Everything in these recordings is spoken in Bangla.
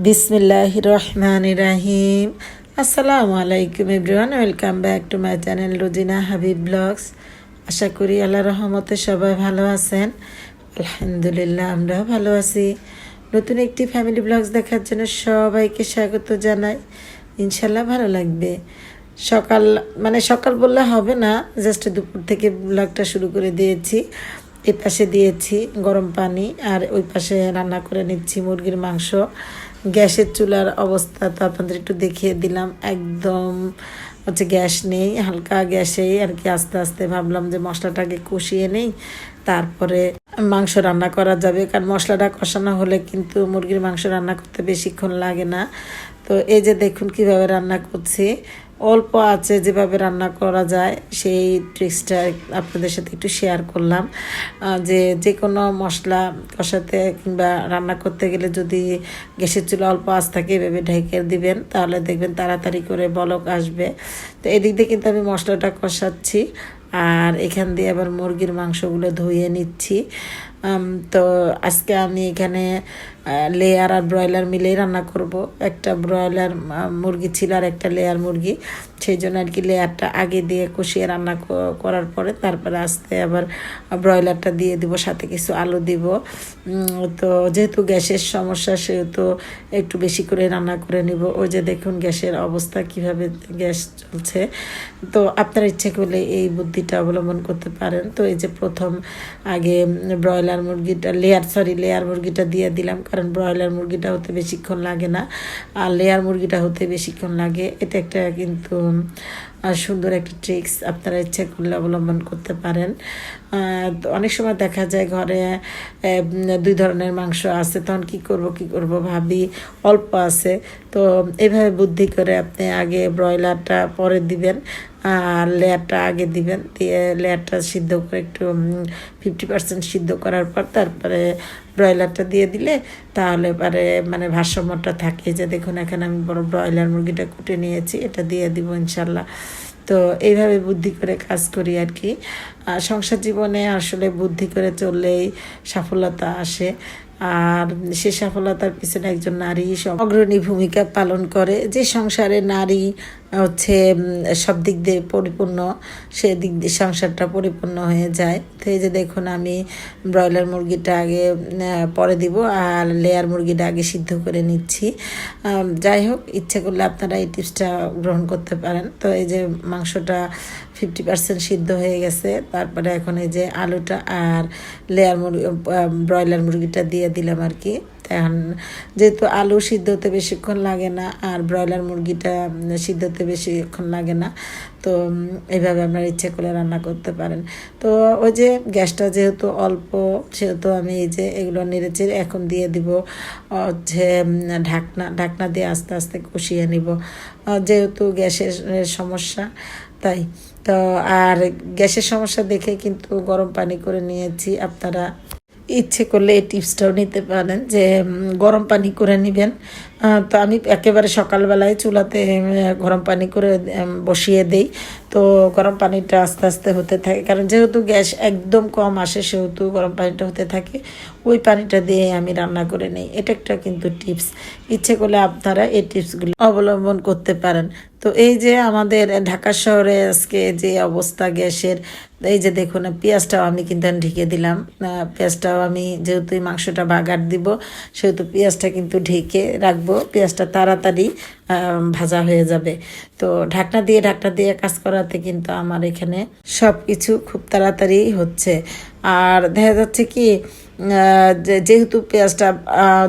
বিসমিল্লাহির রহমানির রহিম। আসসালামু আলাইকুম everyone, welcome back to my channel Rozina Habib blogs. আশা করি আল্লাহর রহমতে সবাই ভালো আছেন। আলহামদুলিল্লাহ আমরাও ভালো আছি। নতুন একটি ফ্যামিলি ব্লগস দেখার জন্য সবাইকে স্বাগত জানাই। ইনশাল্লাহ ভালো লাগবে। সকাল বললে হবে না, জাস্ট দুপুর থেকে ব্লগটা শুরু করে দিয়েছি। এই পাশে দিয়েছি গরম পানি আর ওই পাশে রান্না করে নিচ্ছি মুরগির মাংস। গ্যাসের চুলার অবস্থা তো আপনাদের একটু দেখিয়ে দিলাম। একদম গ্যাস নেই, হালকা গ্যাসেই আর কি। আস্তে আস্তে ভাবলাম যে মশলাটাকে কষিয়ে নেই, তারপরে মাংস রান্না করা যাবে। কারণ মশলাটা কষানো হলে কিন্তু মুরগির মাংস রান্না করতে বেশিক্ষণ লাগে না। তো এই যে দেখুন কিভাবে রান্না করছি। অল্প আছে যেভাবে রান্না করা যায় সেই ট্রিক্সটা আপনাদের সাথে একটু শেয়ার করলাম। যে কোনো মশলা কষাতে কিংবা রান্না করতে গেলে যদি গ্যাসের চুলা অল্প আঁচ থাকে এভাবে ঢেকে দিবেন, তাহলে দেখবেন তাড়াতাড়ি করে বলক আসবে। তো এদিক দিয়ে কিন্তু আমি মশলাটা কষাচ্ছি আর এখান দিয়ে আবার মুরগির মাংসগুলো ধুয়ে নিচ্ছি। তো আজকে আমি এখানে লেয়ার আর ব্রয়লার মিলেই রান্না করব। একটা ব্রয়লার মুরগি ছিল আর একটা লেয়ার মুরগি, সেই জন্য আর কি লেয়ারটা আগে দিয়ে কষিয়ে রান্না করার পরে তারপরে আস্তে আবার ব্রয়লারটা দিয়ে দিব, সাথে কিছু আলু দিব। তো যেহেতু গ্যাসের সমস্যা সেহেতু একটু বেশি করে রান্না করে নিব। ওই যে দেখুন গ্যাসের অবস্থা কিভাবে গ্যাস চলছে। তো আপনার ইচ্ছে করলে এই বুদ্ধিটা অবলম্বন করতে পারেন। তো এই যে প্রথম আগে লেয়ার মুরগিটা দিয়ে দিলাম, কারণ ব্রয়লার মুরগিটা হতে বেশিক্ষণ লাগে না আর লেয়ার মুরগিটা হতে বেশিক্ষণ লাগে। এটা একটা কিন্তু সুন্দর একটা ট্রিক্স, আপনারা ইচ্ছে করলে অবলম্বন করতে পারেন। অনেক সময় দেখা যায় ঘরে দুই ধরনের মাংস আছে, তখন কি করব ভাবি, অল্প আছে। তো এইভাবে বুদ্ধি করে আপনি আগে ব্রয়লারটা পরে দিবেন আর লেয়ারটা আগে দিবেন, দিয়ে লেয়ারটা সিদ্ধ করে একটু 50% সিদ্ধ করার পর তারপরে ব্রয়লারটা দিয়ে দিলে তাহলে পরে ভারসাম্যটা থাকে। যে দেখুন এখানে আমি বড় ব্রয়লার মুরগিটা কুটে নিয়েছি, এটা দিয়ে দিব ইনশাল্লাহ। তো এইভাবে বুদ্ধি করে কাজ করি আর কি। সংসার জীবনে আসলে বুদ্ধি করে চললেই সফলতা আসে, আর সে সফলতার পিছনে একজন নারী অগ্রণী ভূমিকা পালন করে। যে সংসারে নারী সব দিক দিয়ে পরিপূর্ণ, সে দিক দিয়ে সংসারটা পরিপূর্ণ হয়ে যায়। তো এই যে দেখুন আমি ব্রয়লার মুরগিটা আগে পরে দিব আর লেয়ার মুরগিটা আগে সিদ্ধ করে নিচ্ছি। যাই হোক, ইচ্ছে করলে আপনারা এই টিপসটা গ্রহণ করতে পারেন। তো এই যে মাংসটা 50% সিদ্ধ হয়ে গেছে, তারপরে এখন এই যে আলুটা আর ব্রয়লার মুরগিটা দিয়ে দিলাম আর কি। এখন যেহেতু আলু সিদ্ধ হতে বেশিক্ষণ লাগে না আর ব্রয়লার মুরগিটা সিদ্ধ হতে বেশিক্ষণ লাগে না, তো এইভাবে আপনারা ইচ্ছে করে রান্না করতে পারেন। তো ওই যে গ্যাসটা যেহেতু অল্প সেহেতু আমি এই যে এগুলো নেড়েচে এখন দিয়ে দিব ঢাকনা দিয়ে আস্তে আস্তে কষিয়ে নিব। যেহেতু গ্যাসের সমস্যা তাই। তো আর গ্যাসের সমস্যা দেখে কিন্তু গরম পানি করে নিয়েছি। আপনারা ইচ্ছে করলে এই টিপসটাও নিতে পারেন যে গরম পানি করে নেবেন। তো আমি একেবারে সকালবেলায় চুলাতে গরম পানি করে বসিয়ে দেই। তো গরম পানিটা আস্তে আস্তে হতে থাকে, কারণ যেহেতু গ্যাস একদম কম আসে সেহেতু গরম পানিটা হতে থাকে। ওই পানিটা দিয়ে আমি রান্না করে নিই। এটা একটা কিন্তু টিপস, ইচ্ছে করলে আপনারা এই টিপসগুলো অবলম্বন করতে পারেন। তো এই যে আমাদের ঢাকা শহরে আজকে যে অবস্থা গ্যাসের, এই যে দেখুন পেঁয়াজটাও আমি কিন্তু ঢেকে দিলাম। পেঁয়াজটাও আমি যেহেতু মাংসটা বাগার দিব সেহেতু পেঁয়াজটা কিন্তু ঢেকে রাখবো, পেঁয়াজটা তাড়াতাড়ি ভাজা হয়ে যাবে। তো ঢাকনা দিয়ে কাজ করাতে কিন্তু আমার এখানে সব কিছু খুব তাড়াতাড়ি হচ্ছে। আর দেখা যাচ্ছে কি যেহেতু পেঁয়াজটা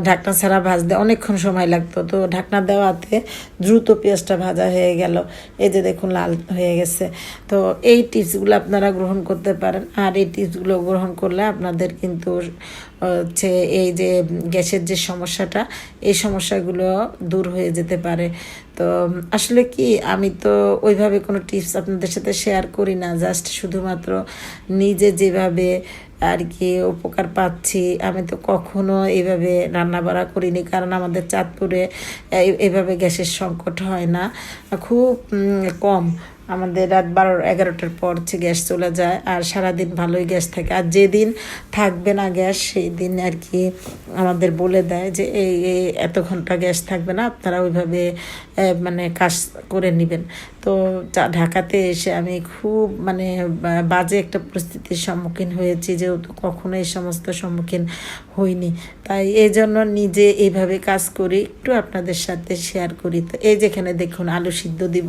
ঢাকনা ছাড়া ভাজতে অনেকক্ষণ সময় লাগতো, তো ঢাকনা দেওয়াতে দ্রুত পেঁয়াজটা ভাজা হয়ে গেল। এই যে দেখুন লাল হয়ে গেছে। তো এই টিপসগুলো আপনারা গ্রহণ করতে পারেন, আর এই টিপসগুলো গ্রহণ করলে আপনাদের কিন্তু এই যে গ্যাসের যে সমস্যাটা, এই সমস্যাগুলো দূর হয়ে যেতে পারে। তো আসলে কি আমি তো ওইভাবে কোনো টিপস আপনাদের সাথে শেয়ার করি না, জাস্ট শুধুমাত্র নিজে যেভাবে আর কি উপকার পাচ্ছি। আমি তো কখনো এইভাবে রান্না বাড়া করিনি, কারণ আমাদের চাঁদপুরে এভাবে গ্যাসের সংকট হয় না, খুব কম। আমাদের রাত 12-11টার পর হচ্ছে গ্যাস চলে যায়, আর সারাদিন ভালোই গ্যাস থাকে। আর যেদিন থাকবে না গ্যাস সেই দিন আর কি আমাদের বলে দেয় যে এই এত ঘন্টা গ্যাস থাকবে না, আপনারা ওইভাবে মানে কাজ করে নেবেন। তো ঢাকাতে এসে আমি খুব মানে বাজে একটা পরিস্থিতির সম্মুখীন হয়েছি, যেহেতু কখনো এই সমস্ত সম্মুখীন হইনি। তাই এই জন্য নিজে এইভাবে কাজ করি, একটু আপনাদের সাথে শেয়ার করি। তো এই যেখানে দেখুন আলু সিদ্ধ দিব,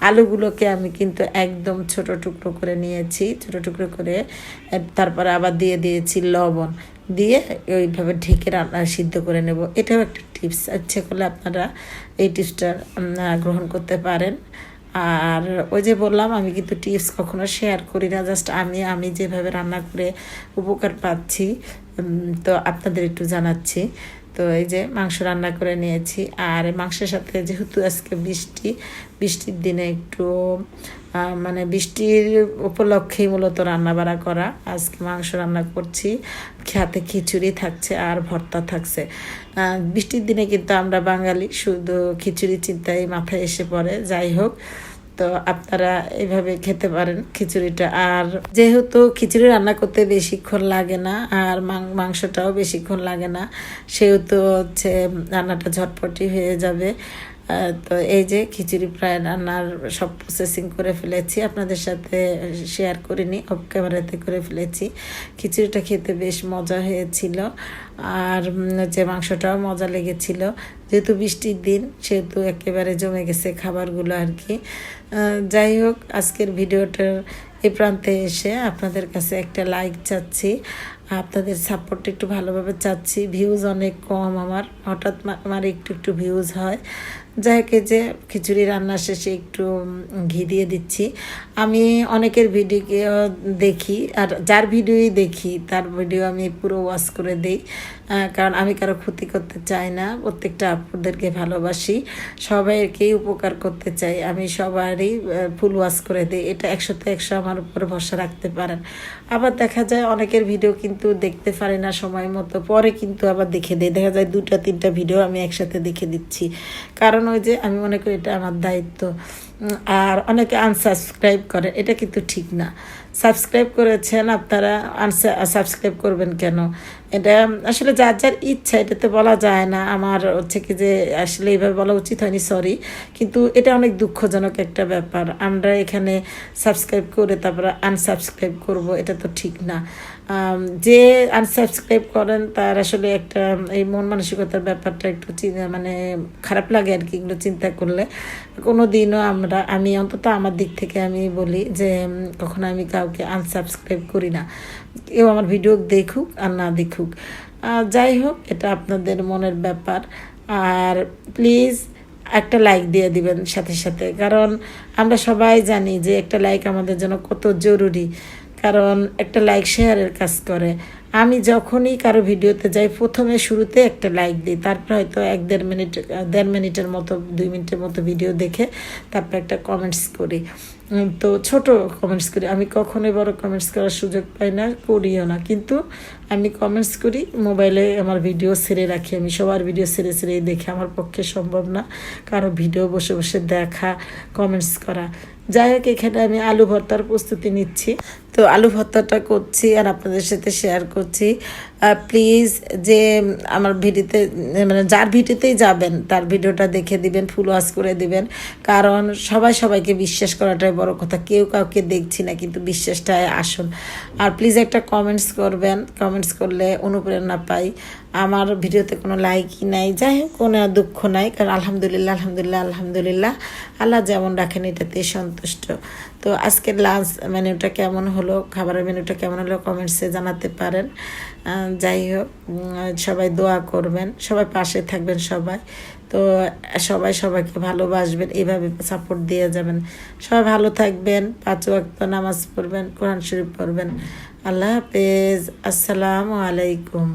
আলুগুলোকে আমি কিন্তু একদম ছোট টুকরো করে নিয়েছি, ছোট টুকরো করে তারপরে আবার দিয়ে দিয়েছি লবণ, দিয়ে ওইভাবে ঢেকে রান্না সিদ্ধ করে নেব। এটাও একটা টিপস, ইচ্ছে করলে আপনারা এই টিপসটা গ্রহণ করতে পারেন। আর ওই যে বললাম আমি কিন্তু টিপস কখনো শেয়ার করি না, জাস্ট আমি যেভাবে রান্না করে উপকার পাচ্ছি তো আপনাদের একটু জানাচ্ছি। তো এই যে মাংস রান্না করে নিয়েছি, আর মাংসের সাথে যেহেতু আজকে বৃষ্টির দিনে একটু মানে বৃষ্টির উপলক্ষেই মূলত রান্না বাড়া করা। আজকে মাংস রান্না করছি, সাথে খিচুড়ি থাকছে আর ভর্তা থাকছে। বৃষ্টির দিনে কিন্তু আমরা বাঙালি শুধু খিচুড়ি চিন্তায় মাথায় এসে পড়ে। যাই হোক, তো আপনারা এইভাবে খেতে পারেন খিচুড়িটা। আর যেহেতু খিচুড়ি রান্না করতে বেশিক্ষণ লাগে না, আর মাংসটাও বেশিক্ষণ লাগে না, সেহেতু হচ্ছে রান্নাটা ঝটপটি হয়ে যাবে। তো এই যে খিচুড়ি প্রায় রান্নার সব প্রসেসিং করে ফেলেছি, আপনাদের সাথে শেয়ার করিনি, অফ ক্যামেরাতে করে ফেলেছি। খিচুড়িটা খেতে বেশ মজা হয়েছিল, আর যে মাংসটাও মজা লেগেছিল। যেহেতু বৃষ্টির দিন সেহেতু একেবারে জমে গেছে খাবারগুলো আর কি। যাই হোক, আজকের ভিডিওটার এই প্রান্তে এসে আপনাদের কাছে একটা লাইক চাচ্ছি, আপনাদের সাপোর্ট একটু ভালোভাবে চাচ্ছি। ভিউজ অনেক কম আমার, হঠাৎ আমার একটু ভিউজ হয়। যাই হোক, যে খিচুড়ি রান্না শেষে একটু ঘি দিয়ে দিচ্ছি। আমি অনেকের ভিডিও দেখি, আর যার ভিডিওই দেখি তার ভিডিও আমি পুরো ওয়াচ করে দিই, কারণ আমি কারো ক্ষতি করতে চাই না। প্রত্যেকটা আপুদেরকে ভালোবাসি, সবাইকেই উপকার করতে চাই, আমি সবারই ফুল ওয়াচ করে দিই। এটা 100তে 100 আমার উপরে ভরসা রাখতে পারেন। আবার দেখা যায় অনেকের ভিডিও কিন্তু দেখতে পারি না সময় মতো, পরে কিন্তু আবার দেখে দিই, দেখা যায় 2-3টা ভিডিও আমি একসাথে দেখে দিচ্ছি। কারণ ওই যে আমি মনে করি এটা আমার দায়িত্ব। আর অনেকে আনসাবস্ক্রাইব করে, এটা কিন্তু ঠিক না। সাবস্ক্রাইব করেছেন আপনারা, সাবস্ক্রাইব করবেন কেন? এটা আসলে যার যার ইচ্ছা, এটাতে বলা যায় না। আমার হচ্ছে কি যে আসলে এইভাবে বলা উচিত হয়নি, সরি, কিন্তু এটা অনেক দুঃখজনক একটা ব্যাপার। আমরা এখানে সাবস্ক্রাইব করে তারপরে আনসাবস্ক্রাইব করব, এটা তো ঠিক না। যে আনসাবস্ক্রাইব করেন তার আসলে একটা এই মন মানসিকতার ব্যাপারটা একটু মানে খারাপ লাগে আর কি, এগুলো চিন্তা করলে। কোনো দিনও আমি অন্তত আমার দিক থেকে আমি বলি যে কখনো আমি কাউকে আনসাবস্ক্রাইব করি না, কেউ আমার ভিডিও দেখুক আর না দেখুক। যাই হোক, এটা আপনাদের মনের ব্যাপার। আর প্লিজ একটা লাইক দিয়ে দিবেন সাথে সাথে, কারণ আমরা সবাই জানি যে একটা লাইক আমাদের জন্য কত জরুরি, কারণ একটা লাইক শেয়ারের কাজ করে। আমি যখনই কারো ভিডিওতে যাই প্রথমে শুরুতে একটা লাইক দিই, তারপর হয়তো 1-1.5 মিনিটের মতো 2 মিনিটের মতো ভিডিও দেখে তারপর একটা কমেন্টস করি। তো ছোট কমেন্টস করি, আমি কখনোই বড় কমেন্টস করার সুযোগ পাই না, করিও না, কিন্তু আমি কমেন্টস করি। মোবাইলে আমার ভিডিও ছেড়ে রাখি, আমি সবার ভিডিও ছেড়েই দেখে, আমার পক্ষে সম্ভব না কারো ভিডিও বসে বসে দেখা, কমেন্টস করা। যাই হোক, এখানে আমি আলু ভর্তার প্রস্তুতি নিচ্ছি। তো আলু ভর্তাটা করছি আর আপনাদের সাথে শেয়ার করছি। প্লিজ যে আমার ভিডিওতে মানে যার ভিডিওতেই যাবেন তার ভিডিওটা দেখে দিবেন, ফুল ওয়াচ করে দিবেন, কারণ সবাইকে বিশ্বাস করাটাই বড় কথা। কেউ কাউকে দেখছি না, কিন্তু বিশ্বাসটাই আসল। আর প্লিজ একটা কমেন্টস করবেন, কমেন্টস করলে অনুপ্রেরণা পাই। আমার ভিডিওতে কোনো লাইকই নাই, যাই হোক কোনো দুঃখ নাই, কারণ আলহামদুলিল্লাহ আল্লাহ যেমন রাখেন এটাতেই সন্তুষ্ট। তো আজকের লাঞ্চ মেনুটা কেমন হলো, খাবারের মেনুটা কেমন হলো কমেন্টসে জানাতে পারেন। যাই হোক, সবাই দোয়া করবেন, সবাই পাশে থাকবেন সবাই। তো সবাইকে ভালোবাসবেন, এইভাবে সাপোর্ট দিয়ে যাবেন। সবাই ভালো থাকবেন, 5 ওয়াক্ত নামাজ পড়বেন, কোরআন শরীফ পড়বেন। আল্লাহ হাফেজ, আসসালামু আলাইকুম।